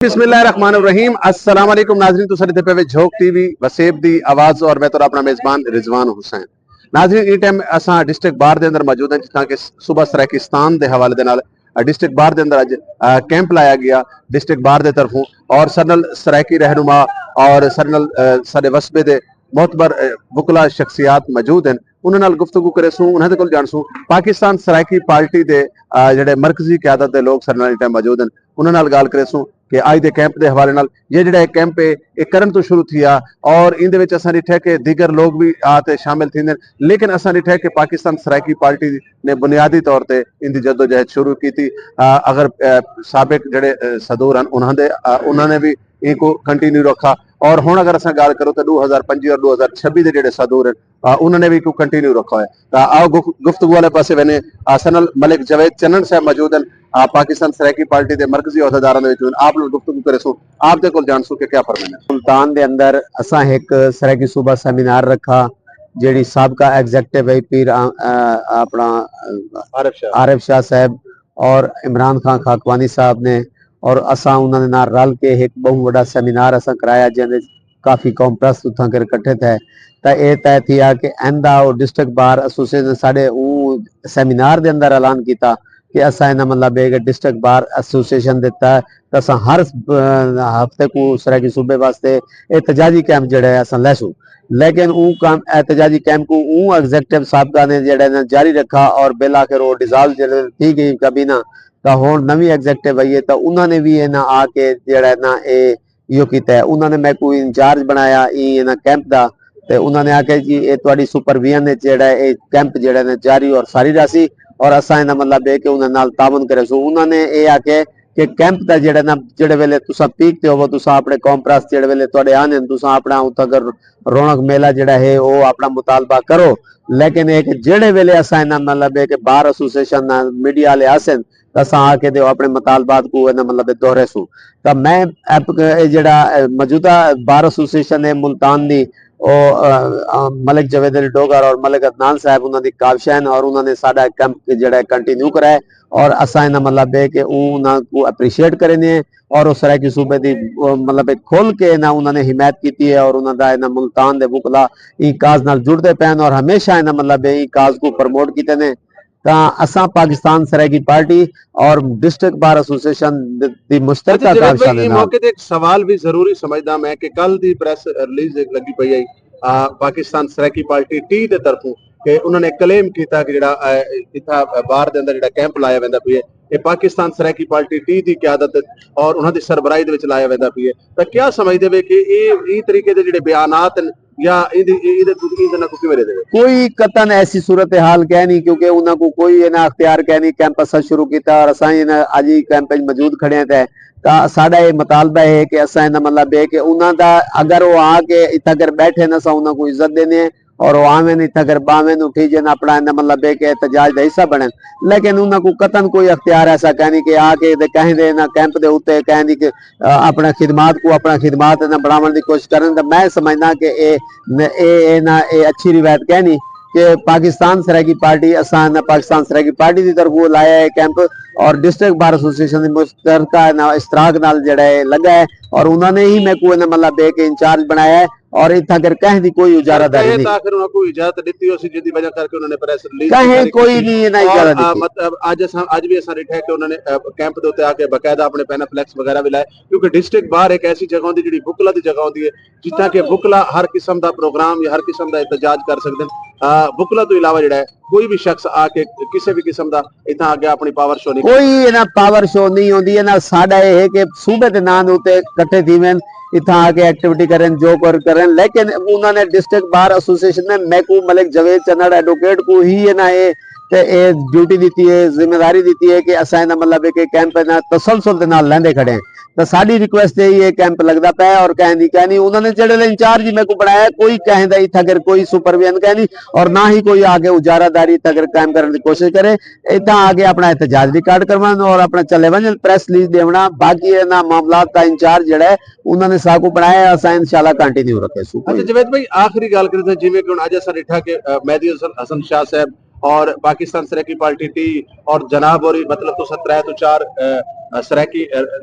बिस्मिल्लाहिर्रहमानिर्रहीम अस्सलाम वालेकुम नाज़रीन तुसां ॾिठे पिया झोक टीवी वसेब दी आवाज़ और मैं तो अपना मेज़बान रिजवान हुसैन। नाज़रीन इस टाइम असां डिस्ट्रिक्ट बार दे अंदर मौजूद हैं जित्थां कि सूबा सराइकिस्तान दे हवाले दे नाल डिस्ट्रिक्ट बार दे अंदर अज कैंप लाया गया डिस्ट्रिक्ट बार दे तरफों और सरनल सराइकी रहनुमा और सरनल साडे वसबे दे मोतबर वकला शख्सियात मौजूद हैं उन्हां नाल गुफ्तगू करेसूं उन्हां दे कोल जानसूं पाकिस्तान सराइकी पार्टी दे जिहड़े मरकजी क़यादत दे लोग सरनल इस टाइम मौजूद हैं उन्हां नाल गल करेसूं कि अज के कैंप के हवाले नाल ये जिहड़ा कैंप है ये करन तो शुरू थिया और इन असां डिठा कि दीगर लोग भी आते शामिल थींदे लेकिन असां डिठा कि पाकिस्तान सराइकी पार्टी ने बुनियादी तौर पर इनकी जद्दोजहद शुरू की थी। अगर साबिक जिहड़े सदूर हैं उन्होंने भी इनको कंटिन्यू रखा और हुण अगर असां गाल करो तो 2025 और 2026 के जिहड़े सदूर हैं उन्होंने भी इनको कंटिन्यू रखा है। आओ गुफ्तगू वाले पासे वने सनल मलिक जवेद चन्नन साहब मौजूद हैं पाकिस्तान सराइकी पार्टी के मरकजी अहदेदारां दे विच आप लोग गुफ्तगू करेसो आप दे कोल जानसो कि क्या फरमाना है। मुल्तान दे अंदर असां एक सराइकी सूबा सेमिनार रखा जेड़ी साबका एग्जेक्टिव है पीर अपना आरिफ शाह साहब और इमरान खान खाकवानी साहब ने और असां उन्होंने नाल रल के एक बहुत बड़ा सेमिनार असां कराया जिहदे काफ़ी कौम प्रस्त उत्थां कर इकट्ठे थे तो यह तय थिया कि आइंदा डिस्ट्रिक्ट बार एसोसिएशन साढ़े सेमिनार के अंदर ऐलान किया कि असा इन मतलब है कि डिस्ट्रिक्ट बार एसोसिएशन दिता है तो अस हर हफ्ते को सराइकी सूबे वास्ते एहतजाजी कैंप जड़े अस लैसूँ लेकिन काम एहतजाजी कैंप को एग्जेक्टिव साहबका ने जड़े जारी रखा और बिल आखिर वो डिजॉल्व जड़े थी गई कबीना तो हुण नवी एग्जेक्टिव आई है तो उन्होंने भी इन्हें आके जड़ा ना यो किया है उन्होंने मैं कोई इंचार्ज बनाया इन्हें कैंप का तो उन्होंने आख्या जी ये तुहाडी सुपरविजन जड़ा कैंप जड़े ने जारी और सारी रासी और असा इन मतलब है कि उन्होंने नाल तावन करे सो उन्होंने ये आखे कि कैंप का जड़ा ना जेड़े वेले तुसा पीक ते होवो तुसा अपने कौम प्रस्त जेड़े वेले तुहाडे आने तुसा अपना उत्थे अगर रौनक मेला जड़ा है वो अपना मुतालबा करो लेकिन एक जेड़े वेले असा इन मतलब है कि बार एसोसिएशन मीडिया वाले आसन असा आके दे अपने मुतालबात को मतलब दोहरे सू तो मैं जड़ा मौजूदा बार एसोसिएशन है मुल्तान दी मलिक जवेद अली डोगर और मलिक अदनान साहब उन्होंने काविशान और उन्होंने साडा कैंप जड़ा कंटिन्यू कराया और असा इन मतलब है कि उनको अप्रीशिएट करें और उस सराइकी सूबे की मतलब खोल के ना उन्होंने हिमायत की है और उन्होंने इन मुल्तान के वकला ई काज नाल जुड़ते पैन और हमेशा इन मतलब ई काज को प्रमोट किए ने असा पाकिस्तान सराइकी पार्टी और डिस्ट्रिक्ट बार एसोसिएशन दी मुश्तरका काविशा दे मौके ते एक सवाल भी जरूरी समझदा मैं कि कल दी प्रेस रिलीज लगी पई है पाकिस्तान सराइकी पार्टी टी दे तरफों कि उन्होंने क्लेम किया कि जिहड़ा इत्था बार दे अंदर जिहड़ा कैंप लाया वेंदा पई है ये पाकिस्तान सराइकी पार्टी टी दी क़यादत और उन्हां दी सरबराही दे विच लाया वेंदा पई है तो क्या समझदे वे कि ई तरीके दे जिहड़े बयानात या कोई कतन ऐसी सूरत हाल कह नहीं क्योंकि उन्होंने कोई इन्हें अख्तियार कह नहीं कैंप असा शुरू किया और असा अज ही कैंप मौजूद खड़े थे साडा ये मुतालबा है कि असा इन मतलब है कि उन्होंने अगर वो आके इतना अगर बैठे न असा उन्होंने को इज्जत देने और वो आवें इतना अगर बावें उठी जन अपना इन मतलब है कि एहतजाज का हिस्सा बने लेकिन उन्होंने कोई कतन अख्तियार ऐसा कहनी कि आके कहें दे ना कैंप के उत्ते कहनी कि अपना खिदमात को अपना खिदमात बढ़ाने की कोशिश करें तो मैं समझना कि ये अच्छी रिवायत कहनी कि पाकिस्तान सराइकी पार्टी असा पाकिस्तान सराइकी पार्टी की तरफ लाया है कैंप और डिस्ट्रिक्ट बार एसोसिएशन की मुश्तरका इश्तराक नाल जड़ा है लगा है और उन्होंने ही मैं को मतलब एक इंचार्ज बनाया है और इतना कर कहीं दी कोई इजारादारी नहीं आखिर उनको इजाजत दी थी उसी जिदी वजह करके उन्होंने प्रेस रिलीज कहीं कोई नहीं ना इजाजत दी मतलब आज भी ऐसा रिठा है कि उन्होंने कैंप दे उत्ते आके बकायदा अपने पैनाफ्लेक्स वगैरह भी लाए क्योंकि डिस्ट्रिक्ट बाहर एक ऐसी जगह होंदी जिहड़ी वकला दी जगह होंदी है जितना कि वकला हर किस्म दा प्रोग्राम या हर किस्म दा एहतजाज कर सकदे हैं वकला तो इलावा जिहड़ा है कोई भी शख्स आके किसी भी किस्म दा इतना आगे अपनी पावर शो नहीं कोई ना पावर शो नहीं होंदी है ना साडा है कि सूबे दे नाम उत्ते इकट्ठे थीवें इतना आके एक्टिविटी करें जो करें लेकिन उन्होंने डिस्ट्रिक्ट बार एसोसिएशन ने मैं को मलिक जवेद चन्नड़ एडवोकेट को ही है ना ये ड्यूटी दी है जिम्मेदारी दी है कि असा मतलब है कि कैंप तसलसल के नाल लेंदे खड़े हैं तो साड़ी रिक्वेस्ट यही है कैंप लगता पाया और कहनी उन्होंने जड़े इंचार्ज ही मेरे को बनाया कोई कहें इतना अगर कोई सुपरविजन कहनी और ना ही कोई आगे उजारादारी अगर कायम करने की कोशिश करे इतना आगे अपना एहतजाज रिकॉर्ड करवाना और अपना चले वन प्रेस रिलीज देना बाकी ना मामला का इंचार्ज जड़ा है उन्होंने साकू बनाया असा इंशाल्लाह कंटिन्यू रखे। अच्छा जवेद भाई आखिरी गल करते जिवें कि अज असां डिठा कि मेहदी हसन शाह साहब और पाकिस्तान सराइकी पार्टी टी और जनाब और मतलब तो 3 तो 4 ਸਰਾਇਕੀ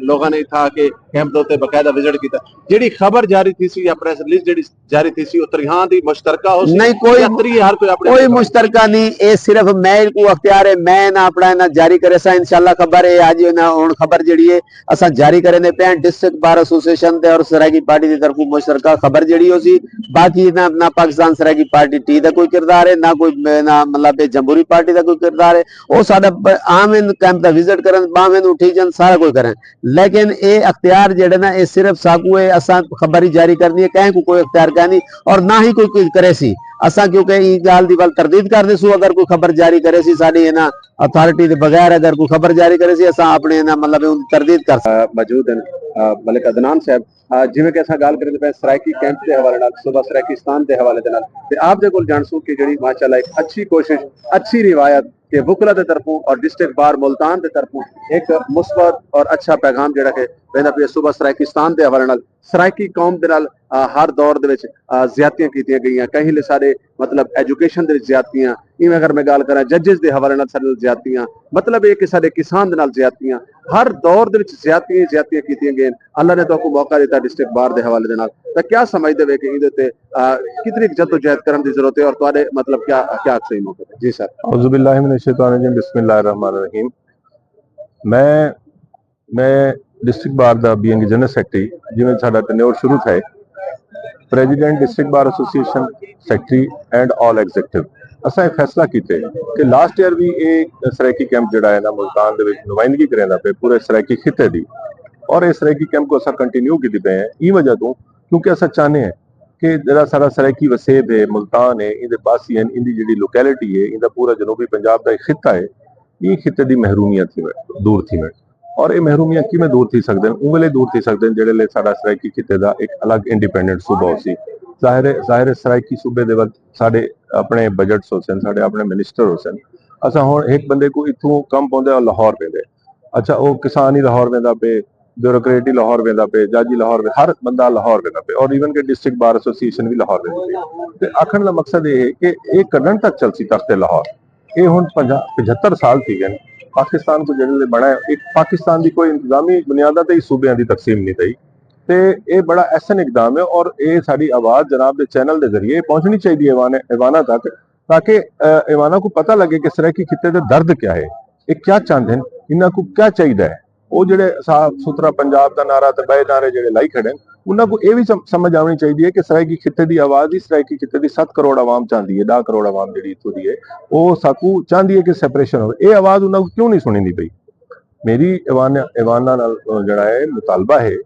ਲੋਕਾਂ ਨੇ ਇੱਥੇ ਆ ਕੇ ਕੈਂਪ ਦੇ ਉੱਤੇ ਬਕਾਇਦਾ ਵਿਜ਼ਿਟ ਕੀਤਾ। ਜਿਹੜੀ ਖਬਰ ਜਾਰੀ ਥੀ ਸੀ ਜਾਂ ਪ੍ਰੈਸ ਰਿਲੀਜ਼ ਜਿਹੜੀ ਜਾਰੀ थी सी तरिहां दी मुश्तरका हो नहीं कोई हर कोई मुश्तरका नहीं, ये सिर्फ मैं को अख्तियार है, मैं ना अपना ना जारी करे सा इंशाल्लाह खबर है आज ना हुन खबर जेड़ी है असा जारी करने पे डिस्ट्रिक्ट बार एसोसिएशन ते और सरायकी पार्टी की तरफ मुश्तरका खबर जेड़ी हो सी। बाकी ना पाकिस्तान सरायकी पार्टी टी दा कोई किरदार है, ना कोई ना मतलब जमहूरी पार्टी दा कोई किरदार है। वो साडा आम इन कैंप दा विजिट करन बावें उठी जन सारा कोई करें, लेकिन ये अख्तियार जेड़े ना ये सिर्फ साकू है असा खबर ही जारी करनी है, कहीं को कोई अख्तियार कहनी और ना ही कोई करे सी असा, क्योंकि ई गाल दी वल तरदीद कर दे सु अगर कोई खबर जारी करे सी साडी ना अथॉरिटी दे बगैर अगर कोई खबर जारी करे सी असा अपने ना मतलब उन तरदीद कर मौजूद हैं मलिक अदनान साहब जिवें कि असां गाल करें पे सरायकी कैंप के हवाले नाल सूबा सरायकीस्तान के हवाले दे नाल ते आप दे कोल जानसू कि जेड़ी माशाअल्लाह एक अच्छी कोशिश अच्छी रिवायत के वकला के तरफों और डिस्ट्रिक्ट बार मुल्तान के तरफों एक मुस्बत और अच्छा पैगाम जेड़ा कि वेंदा पे सूबा सरायकीस्तान के हवाले नाल सरायकी कौम दे नाल हर दौर दे विच ज़्यादतियां कीतियां गईयां, कहीं ले सारे मतलब एजुकेशन दे ज़्यादतियां, इवें अगर मैं गाल करा जजेस दे हवाले नाल सारे ज़्यादतियां, मतलब ये कि सारे किसान दे नाल ज़्यादतियां, हर दौर दे विच ज़्यादतियां कीतियां गईयां। अल्लाह ने तो मौका दिता डिस्ट्रिक्ट बार दे हवाले दे नाल, तां क्या समझदे वे कि इहदे ते कितनी जद्दोजहद करन दी जरूरत है और तुहाडे मतलब क्या क्या सही मौके पे? जी सर। औज़ु बिल्लाहि मिनश शैतानिर रजीम, बिस्मिल्लाहिर रहमानिर रहीम। मैं डिस्ट्रिक्ट बार दा बीइंग जनरल सैकटरी जिवें साडा टन्योर शुरू था president district bar association secretary and all executive असा एक फैसला किते कि लास्ट ईयर भी एक सरायकी कैंप जिहड़ा है ना मुल्तान दे विच नुमाइंदगी करेंदा पे पूरे सरायकी खिते दी, और इस सरायकी कैंप को असा कंटिन्यू कीते पे हैं ई वजह तो क्योंकि असा चाहते हैं कि जरा सारा सरायकी वसेब है मुल्तान है इंदे बासी हैं इंदी जिहड़ी लोकेलिटी है इंदा पूरा जनूबी पंजाब का एक खिता है, ये खिते दी महरूमियत थी दूर थी में और ये महरूमियां किवें दूर थी सकदे उन वेले दूर थी सकदे जेड़े ले साडा सरायकी खिते दा एक अलग इंडिपेंडेंट सूबा हो सी। जाहिर सरायकी सूबे दे वक्त साडे अपने बजट्स हो सन साडे अपने मिनिस्टर हो सन, असा हुण एक बंदे को इत्थों कम पौंदे और लाहौर पेंदे, अच्छा वो किसान ही लाहौर वेंदा पे, ब्यूरोक्रेट ही लाहौर वेंदा पे, जज ही लाहौर, हर बंदा लाहौर वेंदा पे और इवन के डिस्ट्रिक्ट बार एसोसिएशन भी लाहौर वेंदी पे। आखण दा मकसद ये है कि एक कड्ढण तक चलसी तख्ते लाहौर, ये हुण 75 साल थी गए पाकिस्तान को जेड़े बना है एक पाकिस्तान की कोई इंतजामी बुनियादा ते सूबे की तकसीम नहीं थी, तो ये बड़ा अहसन इकदाम है और ये साड़ी आवाज़ जनाब के चैनल के जरिए पहुंचनी चाहिए ऐवाना तक, ताकि ऐवाना को पता लगे कि सरायकी खिते का दर्द क्या है, ये क्या चाहते हैं, इन्हों को क्या चाहिए है। वो जेडे साफ सुथरा पंजाब का नारा तो बे नारे जेडे लाई खड़े उन्होंने को यह भी समझ आनी चाहिए कि सरायकी खिते की आवाज़ ही सरायकी खिते की 7 करोड़ आवाम चाहती है, 10 करोड़ आवाम जी इतों की है वो साकू चाहती है कि सैपरेशन हो, ये आवाज़ उन्होंने क्यों नहीं सुनी पई। मेरी ऐवाना जड़ा है मुतालबा है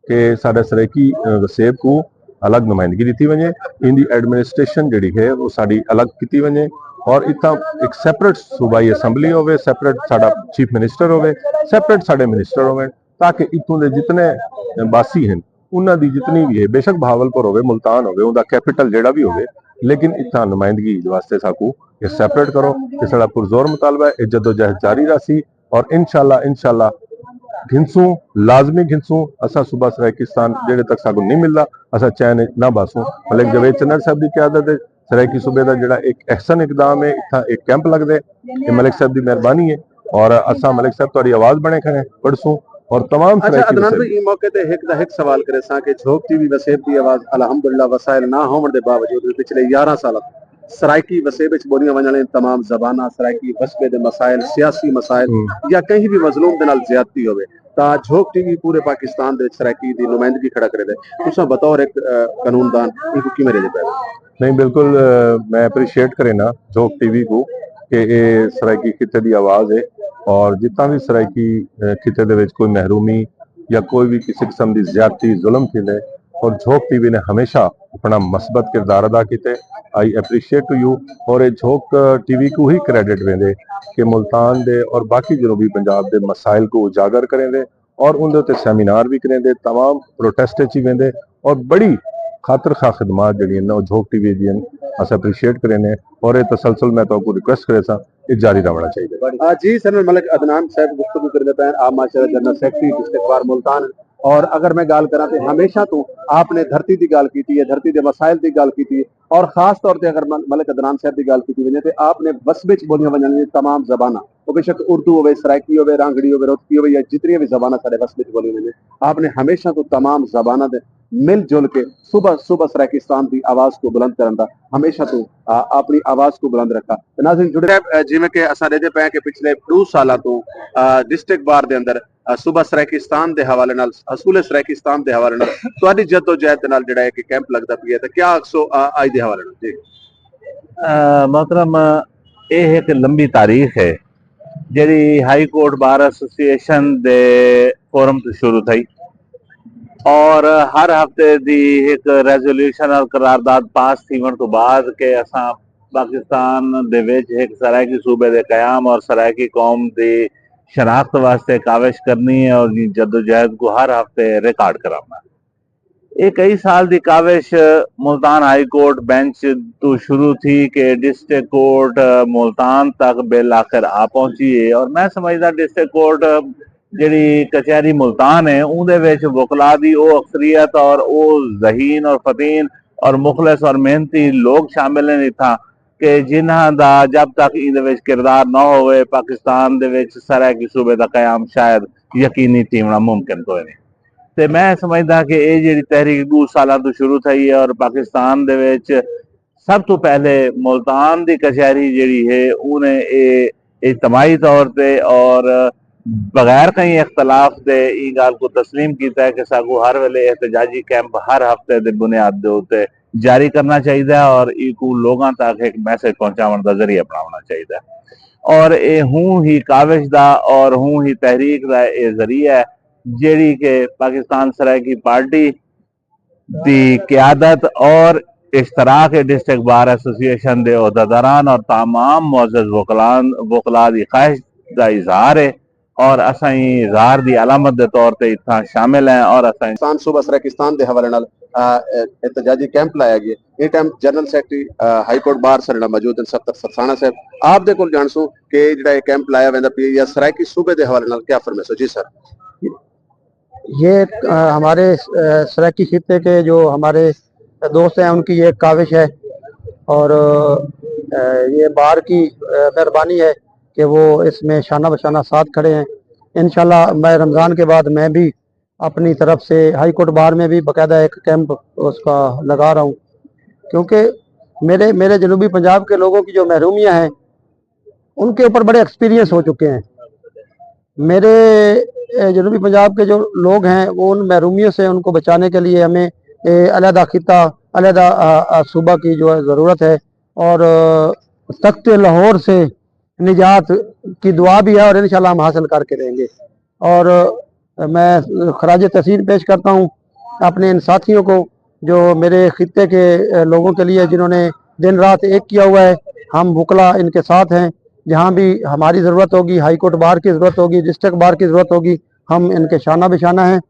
कि साडा सरायकी वसेब को अलग नुमाइंदगी दी वजे, इनकी एडमिनिस्ट्रेशन जी है वो साड़ी अलग की वजे और इतना एक सैपरेट सूबाई असैम्बली हो, सैपरेट साडा चीफ मिनिस्टर हो, सैपरेट साडे मिनिस्टर हो, ताकि इतों के जितने बासी हैं उन्होंने जितनी भी है बेशक बहावलपुर हो मुल्तान हो उनका कैपिटल जेड़ा भी हो, लेकिन इतना नुमाइंदगी वास्ते साकू ये सैपरेट करो, ये साडा पुरजोर मुतालबा है, जद्दोजहद जारी रही और इंशाल्लाह घिनसू लाजमी घिनसू असा सूबा सरायकीस्तान जेड़े तक साकू नहीं मिलता असा चैन ना बासू। मलिक जवेद चन्नर साहब की क्यादत है सरायकी सूबे का जोड़ा एक अहसन इकदाम है, इतना एक कैंप लगता है, ये मलिक साहब की मेहरबानी है और असा मलिक साहब थोड़ी आवाज़ बने खड़े पढ़सू और तमाम अच्छा अदनान भाई ई मौके ते एक सवाल करे सा कि झोंक टीवी वसेब की आवाज़ अल्हम्दुलिल्लाह वसाइल ना होने के बावजूद पिछले 11 साल सरायकी वसेब बोलियां वजन तमाम जबाना सरायकी वसबे दे मसाइल सियासी मसाइल या कहीं भी मजलूम दे नाल ज्यादती होवे ता झोंक टीवी पूरे पाकिस्तान दे सरायकी दी नुमाइंदगी खड़ा करे दे, तुसा बतौर एक कानूनदान इनको किवें रेजे पे? नहीं बिल्कुल मैं अप्रिशिएट करे ना झोंक टीवी को कि ये सरायकी खिते की आवाज़ है और जितना भी सरायकी खिते दे विच कोई महरूमी या कोई भी किसी किस्म की ज्यादती जुल्म थी और झोंक टीवी ने हमेशा अपना मस्बत किरदार अदा किए। आई अप्रीशिएट टू यू और ये झोंक टीवी को ही क्रेडिट वेंदे कि मुल्तान दे और बाकी जनूबी पंजाब दे मसाइल को उजागर करेंदे और उनके सेमिनार भी करेंदे, तमाम प्रोटेस्ट ची वेंदे और बड़ी खातर खा खिदमात जी झोंक टीवी दी अस अप्रीशिएट करें और ये तसलसल मैं तो रिक्वेस्ट करे सा ये जारी रहना चाहिए। जी सर मलिक अदनान साहब गुफ्तगू कर देते हैं आप माशाल्लाह general secretary district bar Multan और अगर मैं गाल करा तो हमेशा तो आपने धरती की गाल की है, धरती के मसाइल की गाल की और खास तौर पर अगर मलिक अदनान साहब की गाल की तो आपने बस बिच बोलियां वजन तमाम जबाना वो बेशक उर्दू होवे, सराइकी होवे, रांगड़ी होवे, रोहतकी होवे या जितनी भी जबाना सारे बस में बोली ने आपने हमेशा तो तमाम जबाना दे मिलजुल के सुबह सुबह सराकिस्तान की आवाज को बुलंद करन दा हमेशा तो अपनी आवाज को बुलंद रखा। ते नाज़रीन जुड़े जिवें कि असां देदे पे कि पिछले 2 साल तो डिस्ट्रिक्ट बार दे अंदर सूबा सराकिस्तान दे हवाले नाल असूल सराकिस्तान दे हवाले नाल तुहाडी जद्दोजहद दे नाल जिहड़ा है कि कैंप लगदा पिया ते क्या अक्सो अज दे हवाले नाल जी मोहतरम ये एक लंबी तारीख है जी हाई कोर्ट बार एसोसिएशन दे फोरम तो शुरू थी और हर हफ्ते दी एक रेजोल्यूशन और करारदाद पास थीवन तो बाद के असां पाकिस्तान दे विच एक सरायकी सूबे दे कयाम और सरायकी कौम दी शनाख्त वास्ते काविश करनी है और जद्दोजहद को हर हफ्ते रिकॉर्ड कराना। ये कई साल की Kaavish Multan high court bench तो शुरू थी कि डिस्ट्रिक्ट कोर्ट मुल्तान तक बिल आखिर आ पहुंची है और मैं समझदा डिस्ट्रिक्ट कोर्ट जी कचहरी मुल्तान है उहदे वकला दी वो अक्सरियत और वो जहीन और फतीन और मुखलिस और मेहनती लोग शामिल हैं इत्थां कि जिन्हां दा जब तक इहदे किरदार ना होवे पाकिस्तान दे विच सरायकी सूबे दा कयाम शायद यकीनी थीवना मुमकिन कोई नहीं। ते मैं समझदा कि ये जी तहरीक 2 साल तो शुरू थी है और पाकिस्तान दे विच सब तो पहले मुल्तान दी कचहरी जी है उन्हें इज्तमाही तौर पर और बगैर कहीं इख्तलाफ दे ई गाल को तस्लीम किया है कि साकू हर वेले एहतजाजी कैंप हर हफ्ते दे बुनियाद दे उत्ते जारी करना चाहिए और इको लोगों तक एक मैसेज पहुंचाने का जरिया बनाना चाहिए और ये हूँ ही काविश दा और हूँ ही तहरीक दा ये जरिया है जेड़ी के पाकिस्तान सरायकी पार्टी दी क़यादत और इश्तराक डिस्ट्रिक्ट बार एसोसिएशन दे ओहदेदारान और तमाम मुअज़्ज़ज़ वकला दी ख्वाहिश दा इजहार है और असां इजहार दी अलामत दे तौर पे इत्थां शामिल हैं और असां सूबा सराकिस्तान दे हवाले नाल एहतजाजी कैंप लाया गया। ये time general secretary high court bar साडे नाल मौजूद हैं सख्तर सरसाना साहब आप दे कोल जानसो कि जिहड़ा ये कैंप लाया वेंदा पिया या सरायकी सूबे दे हवाले नाल क्या फरमाइशो जी सर। ये हमारे सरायकी खित्ते के जो हमारे दोस्त हैं उनकी ये काविश है और ये बार की मेहरबानी है कि वो इसमें शाना बशाना साथ खड़े हैं। इंशाल्लाह मैं रमज़ान के बाद मैं भी अपनी तरफ से हाई कोर्ट बार में भी बाकायदा एक कैंप उसका लगा रहा हूँ क्योंकि मेरे जनूबी पंजाब के लोगों की जो महरूमियाँ हैं उनके ऊपर बड़े एक्सपीरियंस हो चुके हैं। मेरे जनूबी पंजाब के जो लोग हैं वो उन महरूमियों से उनको बचाने के लिए हमें अलहदा खिता अलहदा सूबा की जो है ज़रूरत है और तख्त लाहौर से निजात की दुआ भी है और इंशाल्लाह हम हासिल करके रहेंगे। और मैं खराज तहसीन पेश करता हूँ अपने इन साथियों को जो मेरे खित्ते के लोगों के लिए जिन्होंने दिन रात एक किया हुआ है। हम वकला इनके साथ हैं, जहाँ भी हमारी ज़रूरत होगी, हाई कोर्ट बार की ज़रूरत होगी, डिस्ट्रिक्ट बार की ज़रूरत होगी, हम इनके शाना बिशाना हैं,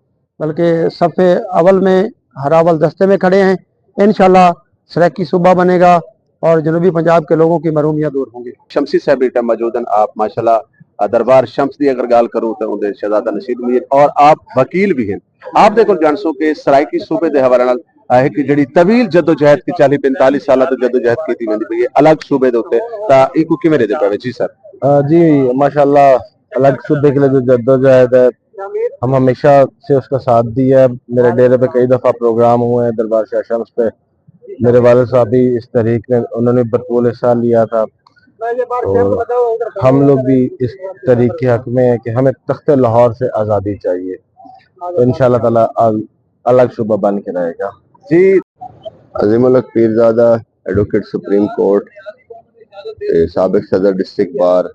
बल्कि सफ़े अव्वल में हर अव्वल दस्ते में खड़े हैं। इंशाल्लाह सरायकी सूबा बनेगा और जनूबी पंजाब के लोगों की महरूमियाँ दूर होंगी। शमसी साहब इस टाइम मौजूद हैं आप माशाल्लाह दरबार शम्स की अगर गाल करूं तो उनके शहजादा नशीद मीर और आप वकील भी हैं। आप दे कोल जानसो कि सरायकी सूबे दे हवाले नाल एक जिहड़ी तवील जद्दोजहद की 40-45 साल तो जद्दोजहद कीती वेंदी पई है अलग सूबे दे उत्ते तां इको किवें दे पवे जी सर। जी माशाल्लाह अलग सूबे के लिए जो जद्दोजहद है हम हमेशा से उसका साथ दिया है। मेरे डेरे पे कई दफ़ा प्रोग्राम हुए हैं दरबार शाह शम्स पे, मेरे वालिद साहब भी इस तहरीक में उन्होंने भरपूर हिस्सा लिया था और हम लोग भी इस तहरीक के हक में है कि हमें तख्त लाहौर से आज़ादी चाहिए तो इंशाअल्लाह ताला अलग सूबा बन के रहेगा। जी अजीम ul Haq Pirzada advocate supreme court साबिक सदर डिस्ट्रिक्ट बार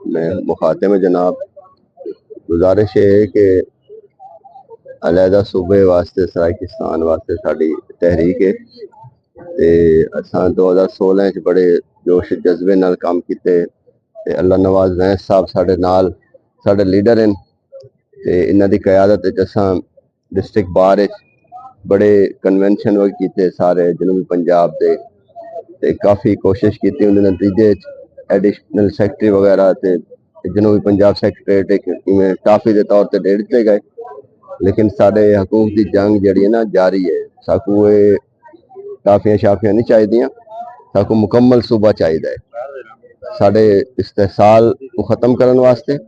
में मुखातिब में जनाब, गुजारिश है कि अलहदा सूबे वास्ते सराकिस्तान वास्ते साड़ी तहरीक है ते असां 2016 च बड़े जोश जज्बे नाल काम किते ते अल्लाह नवाज वैस साहब साढ़े नाल साढ़े लीडर हैं ते इन्हां दी क़यादत च असां डिस्ट्रिक्ट बार बड़े कन्वेंशन वगैरह किते सारे जनूबी पंजाब दे ते काफ़ी कोशिश की उन्हें नतीजे एडिशनल सैकटरी वगैरह ते जनूबी पंजाब सैकटरेट एक टाफी के तौर पर दे दिते गए, लेकिन साढ़े हकूक की जंग जी है ना जारी है। साकू टाफियां शाफियां नहीं चाहिए, साकू मुकम्मल सूबा चाहिए है। ਸਾਡੇ ਇਸਤਹਿਸਾਲ ਨੂੰ ਖਤਮ ਕਰਨ ਵਾਸਤੇ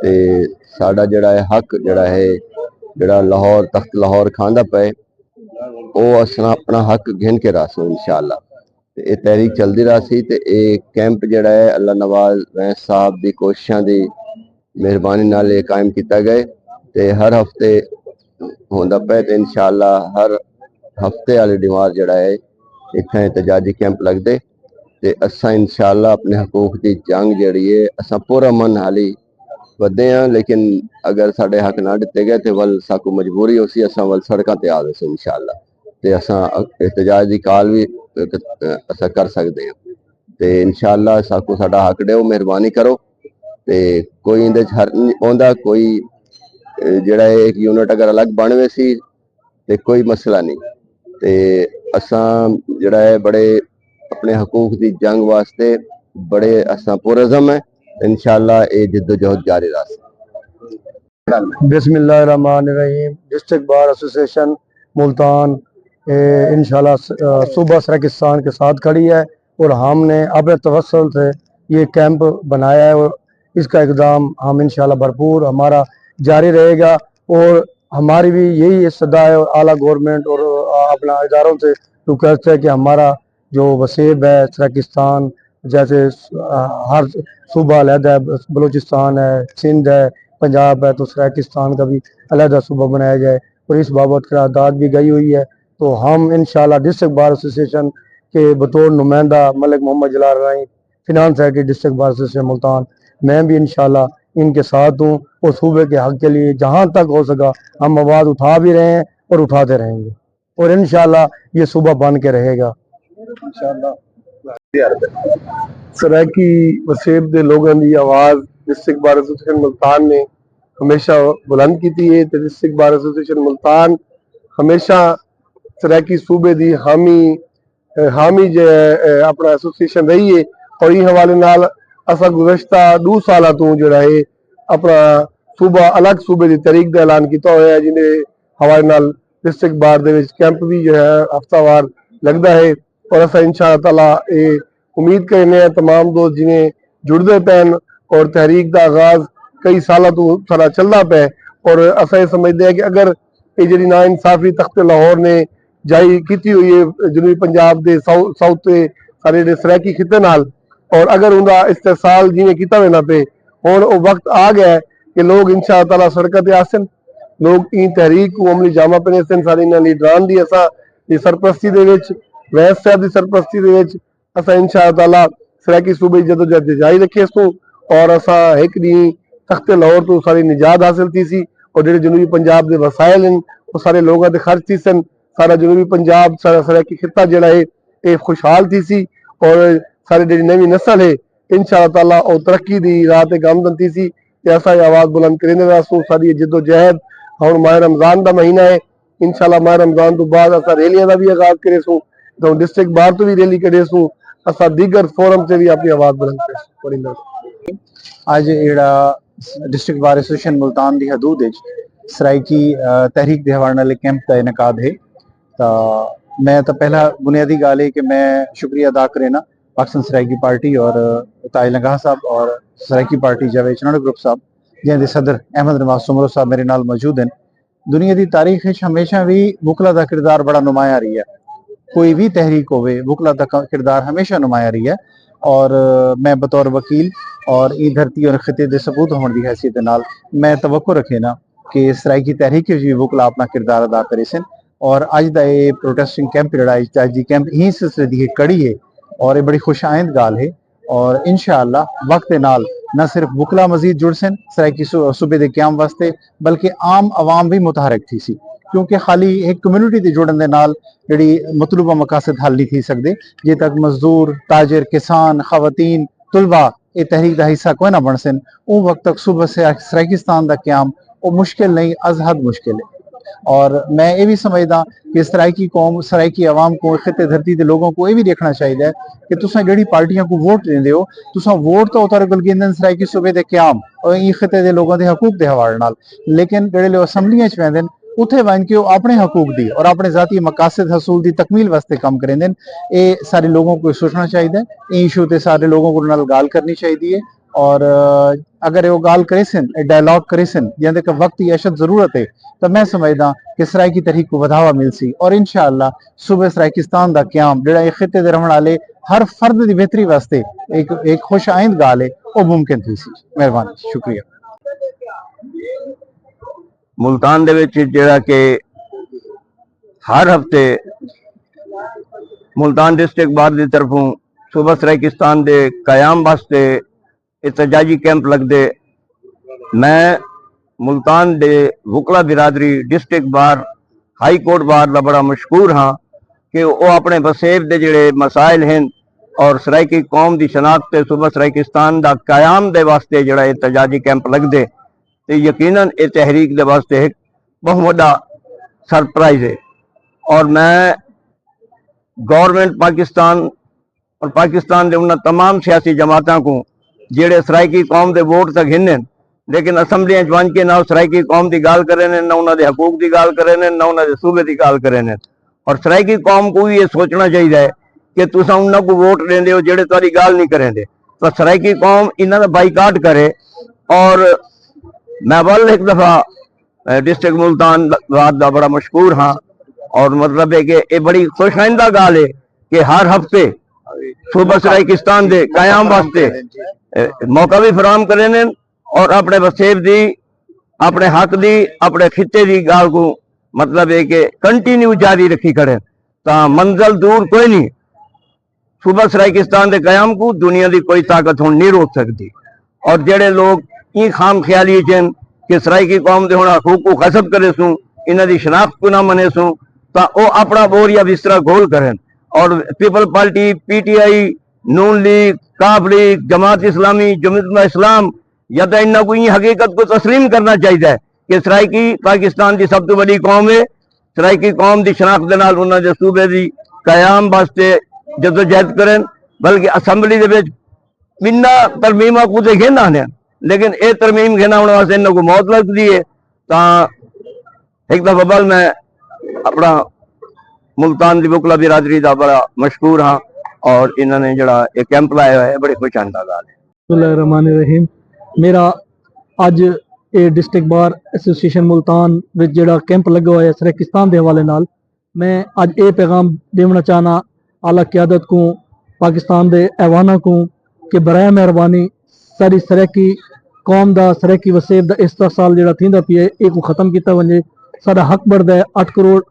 ਤੇ ਸਾਡਾ ਜਿਹੜਾ ਹੈ ਹੱਕ ਜਿਹੜਾ ਲਾਹੌਰ ਤਖਤ ਲਾਹੌਰ ਖਾਂਦਾ ਪਏ ਉਹ ਅਸਾਂ ਆਪਣਾ ਹੱਕ ਗਿਣ ਕੇ ਰਾਸੋ ਇਨਸ਼ਾਅੱਲਾ। ਤੇ ਇਹ ਤਹਿਰੀਕ ਚੱਲਦੀ ਰਹੀ ਤੇ ਇਹ ਕੈਂਪ ਜਿਹੜਾ ਹੈ ਅੱਲਾ ਨਵਾਜ਼ ਵੈਂਸ ਸਾਹਿਬ ਦੀ ਕੋਸ਼ਿਸ਼ਾਂ ਦੀ ਮਿਹਰਬਾਨੀ ਨਾਲ ਇਹ ਕਾਇਮ ਕੀਤਾ ਗਏ ਤੇ ਹਰ ਹਫਤੇ ਹੁੰਦਾ ਪਏ ਤੇ ਇਨਸ਼ਾਅੱਲਾ ਹਰ ਹਫਤੇ ਵਾਲੇ ਦੀਵਾਰ ਜਿਹੜਾ ਹੈ ਇੱਥੇ ਇhtਜਾਜੀ ਕੈਂਪ ਲੱਗਦੇ ਤੇ ਅਸਾਂ ਇਨਸ਼ਾਅੱਲਾ ਆਪਣੇ ਹਕੂਕ ਦੀ ਜੰਗ ਜਿਹੜੀ ਹੈ ਅਸਾਂ ਪੂਰਾ ਮਨ ਹਾਲੀ ਵਧੇ हैं लेकिन अगर साढ़े हक ना दिते गए तो वल साकू मजबूरी हो सी असां वल सड़कों ते आ गए इंशाअल्लाह ते असां एहतजाज दी काल भी असां कर सकते हैं ते इंशाअल्लाह साकू साडा हक देओ मेहरबानी करो ते कोई इंदे च हर नहीं आंदा कोई जेड़ा एक यूनिट अगर अलग बनवे सी ते कोई मसला नहीं ते असां जेड़ा है बड़े अपने हकूक दी जंग वास्ते बड़े असां पुरज़म है इंशाअल्लाह ये जिद्दोजहद जारी रहा। बिस्मिल्लाहिर्रहमानिर्रहीम। डिस्ट्रिक्ट बार एसोसिएशन मुल्तान इंशाअल्लाह सूबा सराकिस्तान के साथ खड़ी है और हमने अब तवस्सुल से ये कैंप बनाया है और इसका इक़दाम हम इंशाअल्लाह भरपूर हमारा जारी रहेगा और हमारी भी यही इस्तदा है और आला गवर्नमेंट और अपना इदारों से रिक्वेस्ट है कि हमारा जो वसेब है सराकिस्तान जैसे हर सूबा अलहदा है, बलूचिस्तान है, सिंध है, पंजाब है, तो सराकिस्तान का भी अलहदा सूबा बनाया जाए और इस बाबत करारदाद भी गई हुई है। तो हम इंशाअल्लाह डिस्ट्रिक्ट बार एसोसिएशन के बतौर नुमाइंदा मलिक मोहम्मद जलाल राई finance secretary district bar association Multan मैं भी इंशाअल्लाह इनके साथ हूँ और सूबे के हक के लिए जहाँ तक हो सका हम आवाज़ उठा भी रहे हैं और उठाते रहेंगे और इंशाअल्लाह ये सूबा बन के रहेगा इंशाअल्लाह। सराकी वसेब दे लोगों की आवाज़ डिस्ट्रिक्ट बार एसोसिएशन मुल्तान ने हमेशा बुलंद की है तो डिस्ट्रिक्ट बार एसोसिएशन मुल्तान हमेशा सराकी सूबे की हामी जो अपना एसोसिएशन रही है और इस हवाले नाल असा गुज़श्ता 2 साल तो जो है अपना सूबा अलग सूबे की तरीक का ऐलान किया हुआ है जिन्हें हवाले नाल डिस्ट्रिक्ट बार दे विच कैंप भी जो है हफ्तावार लगता है और असा इंशाअल्लाह ताला ये उम्मीद करने तमाम दोस्त जिन्हें जुड़ते पैन और तहरीक का आगाज कई साल तो सारा चलता पे और असा ये समझते हैं कि अगर ये जी ना इंसाफी तख्त लाहौर ने जारी की हुई है जनूबी पंजाब के साउथ के सारे सराकी खिते नाल और अगर उनका इस्तेसाल जिमें किया वेना पे हुण वो वक्त आ गया है कि लोग इंशाअल्लाह ताला सड़कों ते आसन लोग इन तहरीक को अमली जामा पहने सन सारे इन्हां लीडरान दी असा दी सरपरस्ती दे विच वैस साहब की सरपरस्ती दे विच असा इंशाअल्लाह ताला सराकी सूबे जदोजहद जारी रखी सू और असा एक दी तख्ते लाहौर तो सारी निजात हासिल थी सी और जो जनूबी पंजाब के वसाइल हैं वो सारे लोगों के खर्च थी सन सारा जनूबी पंजाब सारा सराकी खिता जड़ा है ये खुशहाल थी सी और सारी जी नवी नस्ल है इंशाअल्लाह ताला और तरक्की की राह ते गामदन थी सी असा आवाज़ बुलंद करेंदे रहासूं सारी जिद्दोजहद हुण माह रमज़ान का महीना है इंशाअल्लाह माह रमज़ान तो बाद असा रैलियां का भी आगाज करेसूं तो डिस्ट्रिक्ट बार तो भी रैली करेसूं असा दीगर फोरम से भी अपनी आवाज़ बुलंद करें। आज एड़ा डिस्ट्रिक्ट बार एसोसिएशन मुल्तान की हदूद सराइकी तहरीक के हवाले नाल कैंप का इनकाद है तो मैं तो पहला बुनियादी गाल है कि मैं शुक्रिया अदा करेना पाकिस्तान सराइकी पार्टी और ताज लंगाह साहब और सराइकी पार्टी जावेद चनाड़ ग्रुप साहब जिन्हें सदर अहमद नवाज सुमरो साहब मेरे नाल मौजूद हैं। दुनिया की तारीख हमेशा भी वकला का किरदार बड़ा नुमाया रही है कोई भी तहरीक होवे वकला का किरदार हमेशा नुमाया रही है और मैं बतौर वकील और ई धरती और खिते दे सबूत होने की हैसियत नाल मैं तवक्को रखे ना कि सराइकी तहरीक भी वकला अपना किरदार अदा करे सन और अज का ये प्रोटेस्टिंग कैंप जड़ा कैंप ही सिलसिले की एक कड़ी है और ये बड़ी खुशाइंद गाल है और इंशाअल्लाह वक्त नाल न सिर्फ वकला मजीद जुड़ सन सराइकी सूबे के क्याम वास्ते बल्कि आम आवाम भी मुतहरक थी सी क्योंकि खाली एक कम्यूनिटी के जुड़न दे नाल जिहड़ी मतलूबा मकासद हल नहीं थी सकते जे तक मजदूर ताजिर किसान खवातीन तुलबा ये तहरीक का हिस्सा कोई ना बन सन उस वक्त तक सुबह से सराकिस्तान का क्याम वो मुश्किल नहीं अजहद मुश्किल है और मैं ये भी समझदा कि सराइकी कौम सराइकी आवाम को खिते धरती के लोगों को ये भी देखना चाहिए कि तुसा जेहड़ी पार्टियां को वोट देंदे हो तुसा वोट तो उतारे गल गिंदन सराइकी सूबे दे क्याम और ई खिते दे लोगों के हकूक के हवाले नाल लेकिन जेहड़े लोग असैम्बलियां च वैंदे उत्थे वन के अपने हकूक दी और अपने जाती मकासद हसूल दी तकमील वास्ते काम करेंदे न। ये सारे लोगों को सोचना चाहिए, ये इशू ते सारे लोगों को नाल गाल करनी चाहिए और अगर वो गाल करे सन, डायलॉग करे सन, जिंदे का वक्त की अशद जरूरत है, तो मैं समझदा कि सराइकी तहरीक को बढ़ावा मिल सी और इंशाअल्लाह सूबे सराइकिस्तान दा क्याम जेड़ा इस खिते दे रहने वाले हर फर्द दी बेहतरी वास्ते एक खुश आइंद गाल है वो मुमकिन थी सी। मेहरबानी, शुक्रिया। मुल्तान दे विच जेड़ा कि हर हफ्ते मुल्तान डिस्ट्रिक्ट बार की तरफों सूबा सराइकिस्तान दे कयाम वास्ते एहतजाजी कैंप लगदे। मैं मुल्तान दे वकला बिरादरी डिस्ट्रिक्ट बार हाई कोर्ट बार का बड़ा मशहूर हाँ कि वो अपने वसेब दे जेड़े मसाइल हैं और सराइकी कौम की शनाख्त सूबा सराइकिस्तान का कयाम दे वास्ते जेड़ा एहतजाजी कैंप लगदे ते यकीनन ये तहरीक दे वास्ते एक बहुत बड़ा सरप्राइज है। और मैं गवर्नमेंट पाकिस्तान और पाकिस्तान के उन्होंने तमाम सियासी जमातों को जेड़े सराइकी कौम के वोट तक हिन्ने लेकिन असैम्बलियां बन के ना सराइकी कौम की गाल करे ने, ना उन्होंने हकूक की गाल करे ने, ना उन्होंने सूबे की गाल करे ने। और सराइकी कौम को भी ये सोचना चाहिए कि तुम उन्होंने को वोट देंदे हो जेड़े तुम्हारी गाल नहीं करेंगे, तो सराइकी कौम इन्हों का बाईकाट करे। और मैं वल एक दफा डिस्ट्रिक्ट मुल्तान बाद का बड़ा मशहूर हाँ और मतलब है कि ये बड़ी खुशाइंदा गाल है कि हर हफ्ते सूबा सराइकिस्तान दे कायम वास्ते मौका भी फराम करे ने और अपने वसेब दी, अपने हक दी, अपने खिते दी गाल को मतलब है कि कंटिन्यू जारी रखी करें तो मंजिल दूर कोई नहीं। सूबा सराइकिस्तान के कयाम को दुनिया की कोई ताकत हुण नहीं रोक सकती। और जेड़े लोग ये खाम ख्याली चन कि सराइकी कौम के हुण हकूक को खसब करे सूँ, इन्हां दी शनाख्त को ना मने सूँ, तो वह अपना बोर या बिस्तरा गोल करें। और पीपल पार्टी, PTI, नून लीग, काफ लीग, जमात इस्लामी, जमीयत इस्लाम या तो इन्हों को हकीकत को तस्लीम करना चाहिए कि सराइकी पाकिस्तान की सब तो बड़ी कौम है। सराइकी कौम की शनाख्त के नाल उन्होंने सूबे की कयाम वास्ते जदोजहद करें, बल्कि असैम्बली के बिना तरमीमा को तो घेना ने, लेकिन ये तरमीम घेना होने वास्ते इन्हों को मौत लगती है। तो एक दफा बल मैं अपना मुल्तान की वकला बिरादरी का बड़ा मशहूर हाँ और इन्होंने जड़ा एक कैंप लाया हुआ है, बड़ी खुशाइंदा गाल है। बिस्मिल्लाहिर्रहमानिर्रहीम। मेरा अज ये डिस्ट्रिक्ट बार एसोसीएशन मुल्तान विच जेड़ा कैंप लगा हुआ है सराइकिस्तान के हवाले नाल, मैं अज ये पैगाम देना चाहना आला क्यादत को, पाकिस्तान के ऐवाना को कि बराए मेहरबानी सारी सराइकी कौम का सराइकी वसेब का इस्तेसाल जो थींदा पिया एक खत्म किया वजे। साडा हक बनता है 8 करोड़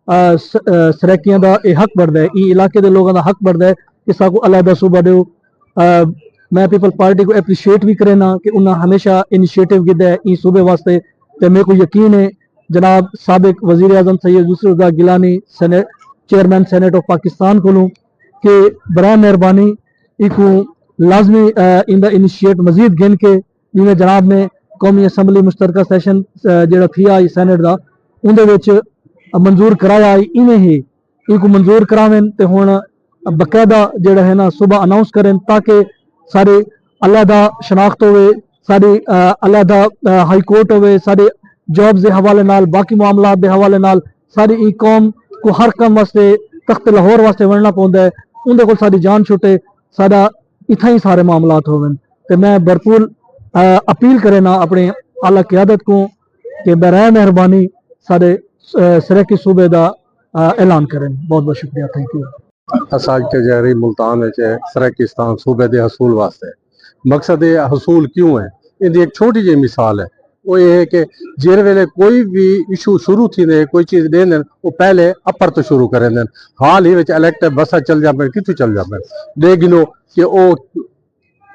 सराइकियां का यह हक बनता है, ई इलाके के लोगों का हक बनता है कि साकू अलहदा सूबा दो। मैं पीपल पार्टी को एप्रीशिएट भी करेना कि उन्हें हमेशा इनिशिएटिव किया है ई सूबे वास्ते। तो मेरे को यकीन है जनाब साबिक वजीर आजम सैयद यूसुफ रज़ा गिलानी चेयरमैन सेनेट ऑफ पाकिस्तान को कि बराए मेहरबानी इको लाजमी इंदा इनिशिएट मजीद गिन के जिन्हें जनाब ने कौमी असैम्बली मुश्तरका सैशन जो थी आई सैनेट का उन्हें मंजूर कराया, इन्हें ही इनको मंजूर करावें तो हुण बकायदा जोड़ा है ना सुबह अनाउंस करें ताकि सारे अलहदा शनाख्त होवे, सारी अलहदा हाई कोर्ट होवे, सारे जॉब्स के हवाले नाल, बाकी मामलात के हवाले नाल सारी ई कौम को हर कम वास्ते तख्त लाहौर वास्ते वड़ना पौंदा है, उनके कोल सारी जान छुटे, सारा इत्थां ही सारे मामलात होवन। तो मैं भरपूर अपील करे ना अपने आला क़यादत को कि बराए मेहरबानी सारे सराइकी सूबे का ऐलान करें। बहुत बहुत शुक्रिया, थैंक यू। असाज के जहरी मुल्तान सराइकिस्तान सूबे के हसूल वास्ते मकसद ये हसूल क्यों है, इनकी एक छोटी जी मिसाल है। वो ये है कि जिस वेले कोई भी इशू शुरू थी कोई चीज़ दें वो पहले अपर तो शुरू करें। हाल ही इलेक्ट बसा चल जाए कितों चल जाए दे गिनो कि वो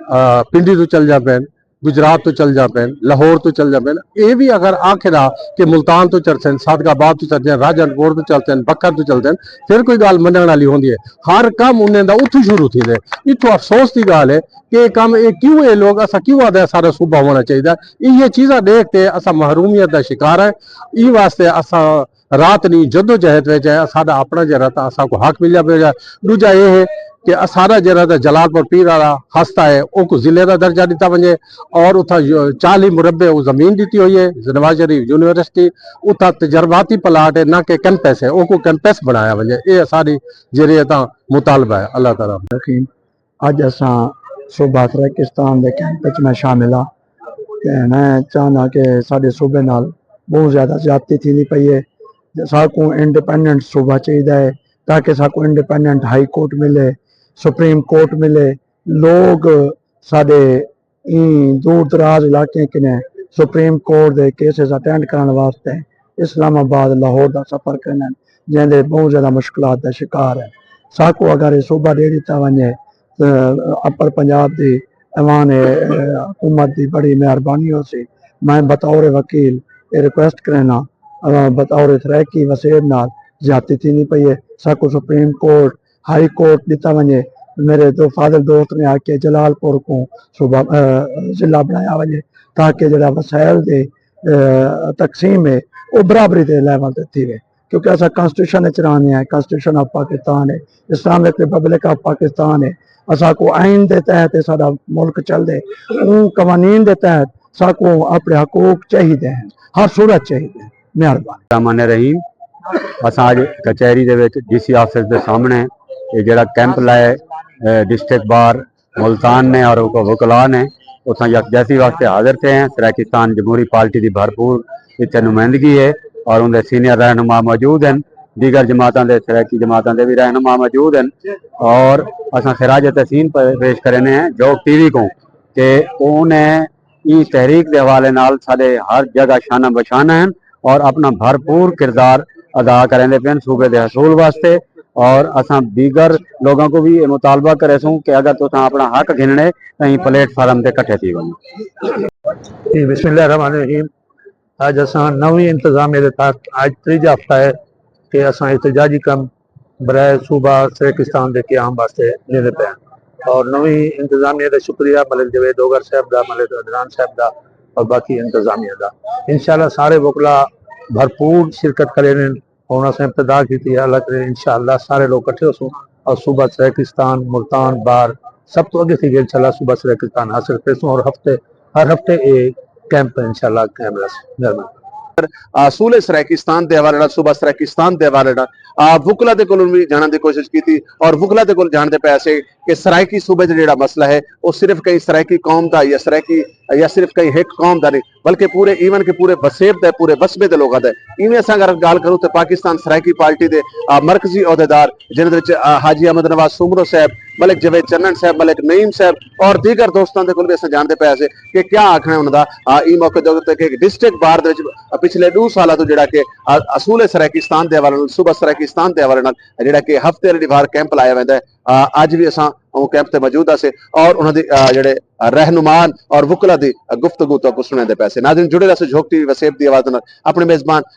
पिंडी तो चल जाए, गुजरात तो चल जाए, लाहौर तो चल जाए। ये भी अगर आखिरा कि मुल्तान तो चलते सादगाबाद तो चलते राजनपुर तो चलते बकर तो चलते फिर कोई गाल मनण वाली होंगी है। हर काम उन्हें उतों शुरू थी दे। इतों अफसोस की गाल है कि काम ये क्यों ये लोग असा क्यों आदे सारा सूबा होना चाहिए। ये चीज़ा देखते असा महरूमियत का शिकार है। ई वास्ते असा रात नहीं जदोजहद साडा अपना जरा असा को हक मिल जाए। दूजा ये है कि असारा जरा जलालपुर पीर वाला हस्ता है वो जिले का दर्जा दिता वजे और उथा 40 मुरबे जमीन दी हुई है नवाज शरीफ यूनिवर्सिटी उथा तजर्बाती प्लाट है ना कि कैंपस है वो कैंपस बनाया वजे ये सारी जरिए मुतालबा है अल्लाह ताला रहीम। अज असां सूबा सराकिस्तान के कैंप च मैं शामिल हाँ ते मैं चाहना कि साडे सूबे नाल बहुत ज़्यादा ज्यादती थी पई है। साकू इंडिपेंडेंट सूबा चाहिए है ताकि साकू इंडिपेंडेंट हाई कोर्ट मिले, सुप्रीम कोर्ट मिले। लोग साडे दूर दराज इलाके किने सुप्रीम कोर्ट के केसेस अटेंड करने वास्ते इस्लामाबाद लाहौर का सफर करना जैसे बहुत ज़्यादा मुश्किलात का शिकार है। साकू अगर सूबा दे दिता वजे अपर पंजाब की ऐवान हुकूमत की बड़ी मेहरबानी हो सी। मैं बतौर वकील रिक्वेस्ट करना बतौर सराकी वसेब नाल ज्यादती थी पई है। साकू सुप्रीम कोर्ट हाई कोर्ट दिता वजे। मेरे दो फादर दोस्त ने आके जलालपुर को सूबा जिला बनाया वजे ताकि जरा वसाइल दे तकसीम है वो बराबरी के लेवल ते थी वे क्योंकि असा कॉन्स्टिट्यूशन चलाने हैं। कॉन्स्टिट्यूशन ऑफ पाकिस्तान है, इस्लामिक रिपब्लिक ऑफ पाकिस्तान है। असा को आइन के तहत साडा मुल्क चलते उन कवानीन के तहत साकू अपने हकूक चाहिए हैं, हर सूरत चाहिए। मेहरबानी। रहमान रहीम। असां अज कचहरी दे विच डीसी ऑफिस के सामने ये जड़ा कैंप लाए डिस्ट्रिक्ट बार मुल्तान ने और वकला ने उस यकजहती वास्ते हाजिर थे हैं। सराकिस्तान जमहूरी पार्टी की भरपूर इतने नुमाइंदगी है और उनके सीनियर रहनुमा मौजूद हैं। दीगर जमातों के सराकी जमातों के भी रहनुमा मौजूद हैं और असां खराज तहसीन पेश करने हैं जोग टीवी को कि उन्हें इस तहरीक के हवाले नाल साडे हर जगह शाना बशाना है और अपना भरपूर किरदार अदा करेंदे पे सूबे के हसूल वास्ते। और असां दीगर लोगों को भी मुतालबा करे सूँ कि अगर तुसां अपना हक गिनने कहीं प्लेटफार्म से कट्ठे थी वञो। बिस्मिल्लाहिर्रहमानिर्रहीम। आज असां नवी इंतजामिया के तहत आज तीजा हफ्ता है कि असां एहतजाजी कम बराए सूबा सराकिस्तान के क्याम वास्ते लेने पे और नवी इंतजामिया का शुक्रिया मलिक जवेद डोगर साहब का, मलिक अदनान साहब का और बाकी इंतजामिया का। इंशाल्लाह सारे वकला भरपूर शिरकत करें और असें इब्तिदा की थी। अल्लाह करे इंशाल्लाह सारे लोग इकट्ठे हो और सूबा सराकिस्तान मुल्तान बार सब तो अगे थी इंशाल्लाह सूबा सराकिस्तान हासिल करें और हर हफ्ते एक कैंप इंशाल्लाह कैमरा सूले सराकिस्तान के हवाले सूबा सराकिस्तान के हवाले वकला के कोल भी जानने की कोशिश की थी और वकला के कोल जानते पे ऐसे कि सराइकी सूबे का जो मसला है वो सिर्फ कई सराइकी कौम का या सराइकी या सिर्फ कई एक कौम का नहीं बल्कि पूरे इवन के पूरे वसेब का पूरे वसबे के लोगों का इवें अस अगर गाल करूँ तो पाकिस्तान सराइकी पार्टी के मरकजी अहदेदार जिन्हें हाजी अहमद नवाज सुमरो साहब, मलिक जवेद चन्नन साहब, मलिक नईम साहब और दीगर दोस्तों के कोल भी अस जानते पे ऐसे कि क्या आखना उनका ई मौके कि डिस्ट्रिक्ट बार पिछले 2 साल तो जोड़ा कि असूले सराकिस्तान के हवाले सूबा सराकिस्तान के हवाले जोड़ा कि हफ्ते वाली बार कैंप लाया वैदा है। अज भी असा कैंप से मौजूद आसे और उन्होंने जोड़े रहनुमान और वकला की गुफ्तगू तो सुने पैसे नाज़रीन जुड़े रहे झोंक टीवी वसेब की आवाज़ अपने मेजबान